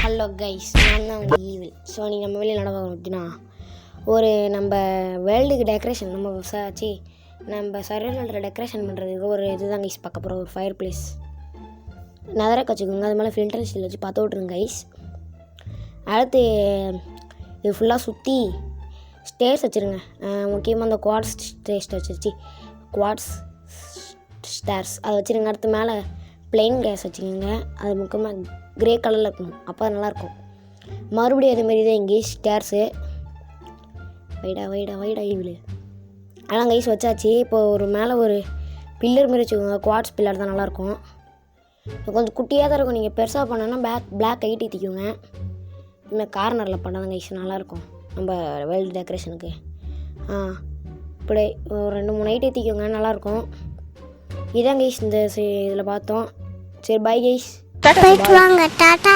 Hello guys, நான் தான் உங்கள் ஈவில். ஸோ நீங்கள் நம்ம வெளியில் நடக்கும் அப்படின்னா ஒரு நம்ம வேர்ல்டுக்கு டெக்கரேஷன் நம்ம சர்வைவல் டெக்கரேஷன் பண்ணுறதுக்கு ஒரு இதுதான் கைஸ் பார்க்க போகிறோம். ஒரு ஃபயர் பிளேஸ் நதரக்க வச்சுக்கோங்க. அது மேலே ஃபில்டர் ஸ்டீல் வச்சு பார்த்து விட்ருங்க கைஸ். அடுத்து இது ஃபுல்லாக சுற்றி ஸ்டேர்ஸ் வச்சுருங்க. முக்கியமாக அந்த குவாட்ஸ் ஸ்டேர்ஸ் அதை வச்சுருங்க. அடுத்து மேலே பிளெயின் கேஸ் வச்சுக்கோங்க. அது முக்கியமாக க்ரே கலரில் இருக்கணும், அப்போ தான் நல்லாயிருக்கும். மறுபடியும் அதேமாரி தான் இங்கே ஸ்டேர்ஸு வைடா இவ்வளோ அதெல்லாம் கைஸ் வச்சாச்சு. இப்போ ஒரு மேலே ஒரு பில்லர் மாரி வச்சுக்கோங்க. குவாட்ஸ் பில்லர் தான் நல்லாயிருக்கும். கொஞ்சம் குட்டியாக தான் இருக்கும். நீங்கள் பெருசாக பண்ணோன்னா பிளாக் கைட் ஏற்றிக்கோங்க. இதுமாதிரி கார்னரில் பண்ணால் தான் கைஸ் நல்லாயிருக்கும் நம்ம வேர்ல்டு டெக்கரேஷனுக்கு. இப்படி ஒரு 2-3 ஹைட் ஏற்றிக்கோங்க, நல்லாயிருக்கும். இதான் கைஸ் இந்த இதில் பார்த்தோம். சரி, பை கைஸ். போயிட்டு வாங்க, டாடா.